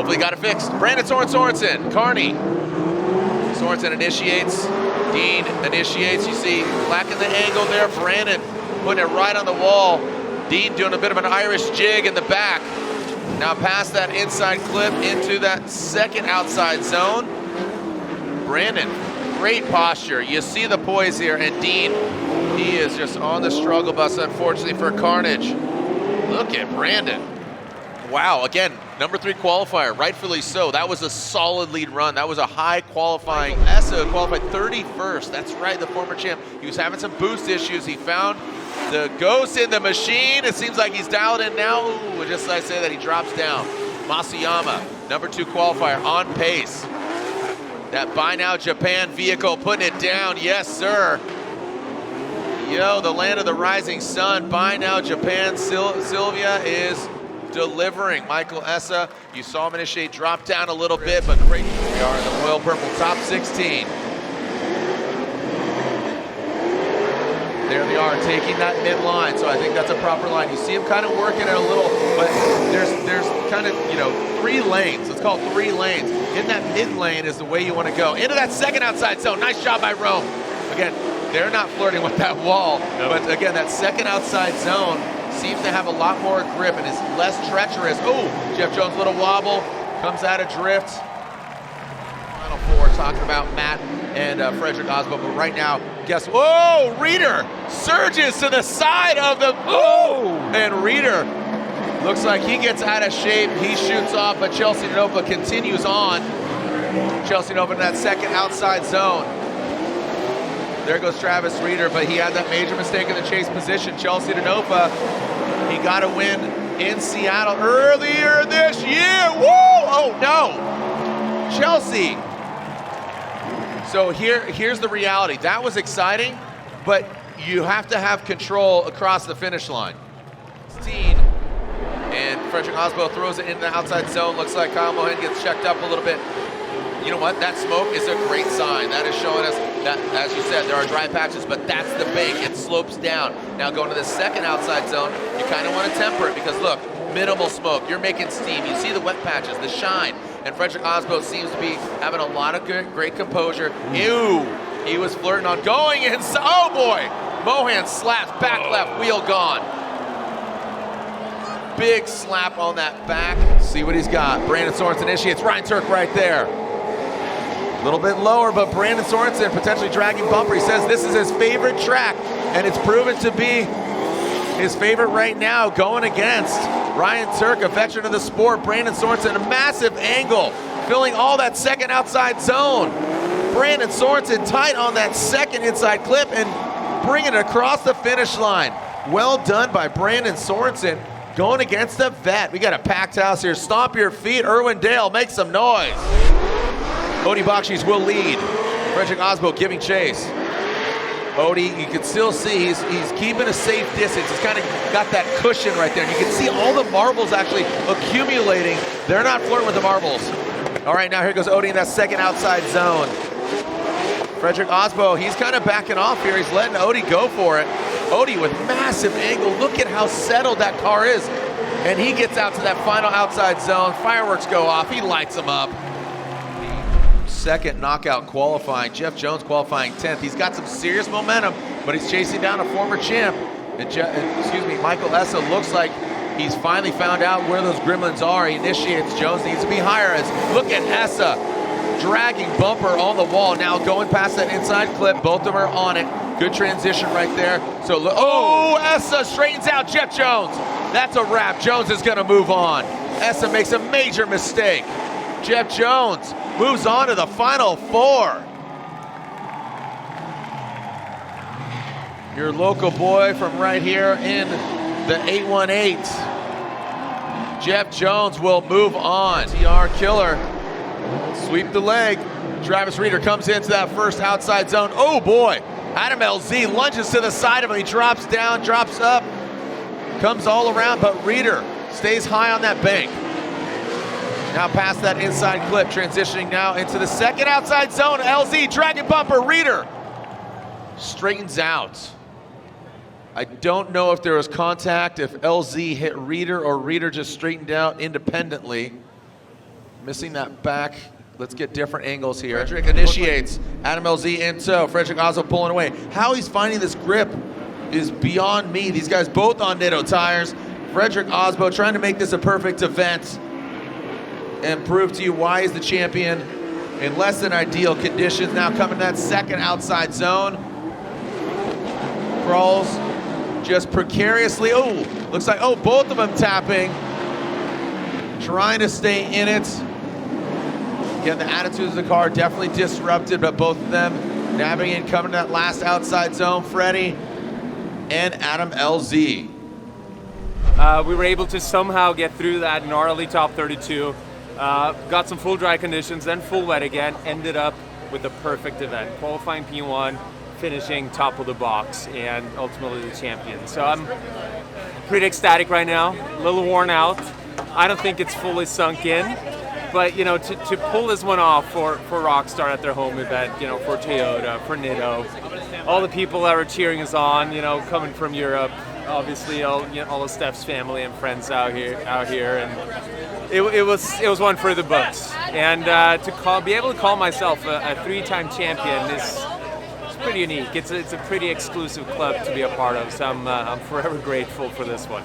Hopefully got it fixed. Brandon Sorensen, Carney. Sorensen initiates, Dean initiates. You see, lacking the angle there. Brandon putting it right on the wall. Dean doing a bit of an Irish jig in the back. Now past that inside clip into that second outside zone. Brandon, great posture. You see the poise here, and Dean, he is just on the struggle bus, unfortunately for Carnage. Look at Brandon. Wow, again, number 3 qualifier, rightfully so. That was a solid lead run. That was a high qualifying. Essa qualified 31st. That's right, the former champ. He was having some boost issues. He found the ghost in the machine. It seems like he's dialed in now. Ooh, just as I say that, he drops down. Masuyama, number 2 qualifier, on pace. That Buy Now Japan vehicle putting it down. Yes, sir. Yo, the land of the rising sun. Buy Now Japan. Sylvia is delivering. Michael Essa, you saw him initiate, drop down a little bit, but great. We are in the Royal Purple top 16. There they are, taking that midline, so I think that's a proper line. You see him kind of working it a little, but there's kind of, 3 lanes. Let's call it 3 lanes. In that mid lane is the way you want to go. Into that second outside zone. Nice job by Rome. Again, they're not flirting with that wall, but again, that second outside zone seems to have a lot more grip and is less treacherous. Oh, Jeff Jones, little wobble, comes out of drift. Final 4, talking about Matt and Frederick Osbo, but right now, guess, whoa, Reeder surges to the side of the, and Reeder looks like he gets out of shape. He shoots off, but Chelsea Nova continues on. Chelsea Nova in that second outside zone. There goes Travis Reeder, but he had that major mistake in the chase position. Chelsea Nova, he got a win in Seattle earlier this year. Woo! Oh no, Chelsea. So here's the reality. That was exciting, but you have to have control across the finish line. 16, and Frederick Osbo throws it in the outside zone. Looks like Kyle Mohan gets checked up a little bit. You know what? That smoke is a great sign. That is showing us that, as you said, there are dry patches, but that's the bank. It slopes down. Now going to the second outside zone, you kind of want to temper it because look, minimal smoke. You're making steam. You see the wet patches, the shine. And Frederick Osbo seems to be having a lot of great composure. Ew, he was flirting on going inside. Oh boy, Mohan slaps, back left, wheel gone. Big slap on that back. See what he's got. Brandon Sorensen initiates, Ryan Turk right there. A little bit lower, but Brandon Sorensen potentially dragging bumper. He says this is his favorite track, and it's proven to be his favorite right now, going against Ryan Turk, a veteran of the sport. Brandon Sorensen, a massive angle, filling all that second outside zone. Brandon Sorensen tight on that second inside clip and bringing it across the finish line. Well done by Brandon Sorensen, going against a vet. We got a packed house here. Stomp your feet, Irwindale, make some noise. Odie Bakshis will lead. Frederick Osbo giving chase. Odie, you can still see he's keeping a safe distance. He's kind of got that cushion right there. And you can see all the marbles actually accumulating. They're not flirting with the marbles. All right, now here goes Odie in that second outside zone. Frederick Osbo, he's kind of backing off here. He's letting Odie go for it. Odie with massive angle. Look at how settled that car is. And he gets out to that final outside zone. Fireworks go off. He lights them up. Second knockout qualifying. Jeff Jones qualifying 10th. He's got some serious momentum, but he's chasing down a former champ. And Michael Essa looks like he's finally found out where those gremlins are. He initiates. Jones needs to be higher. Look at Essa dragging bumper on the wall. Now going past that inside clip. Both of them are on it. Good transition right there. So, Essa straightens out Jeff Jones. That's a wrap. Jones is going to move on. Essa makes a major mistake. Jeff Jones moves on to the final 4. Your local boy from right here in the 818. Jeff Jones will move on. TR killer. Sweep the leg. Travis Reeder comes into that first outside zone. Oh boy. Adam LZ lunges to the side of him. He drops down, drops up, comes all around, but Reeder stays high on that bank. Now past that inside clip, transitioning now into the second outside zone. LZ, dragon bumper, Reeder straightens out. I don't know if there was contact, if LZ hit Reeder or Reeder just straightened out independently. Missing that back. Let's get different angles here. Frederick initiates. Adam LZ in tow. Frederick Osbo pulling away. How he's finding this grip is beyond me. These guys both on Nitto tires. Frederick Osbo trying to make this a perfect event and prove to you why he's the champion in less than ideal conditions. Now coming to that second outside zone. Crawls just precariously. Oh, looks like, oh, both of them tapping. Trying to stay in it. Again, the attitudes of the car definitely disrupted, but both of them navigating, coming to that last outside zone. Freddie and Adam LZ. We were able to somehow get through that gnarly top 32. Got some full dry conditions, then full wet again. Ended up with a perfect event. Qualifying P1, finishing top of the box, and ultimately the champion. So I'm pretty ecstatic right now, a little worn out. I don't think it's fully sunk in, but you know, to pull this one off for Rockstar at their home event, you know, for Toyota, for Nitto, all the people that were cheering us on, you know, coming from Europe, obviously all of Steph's family and friends out here, and it was one for the books. And be able to call myself a three-time champion is pretty unique. It's a pretty exclusive club to be a part of, so I'm forever grateful for this one.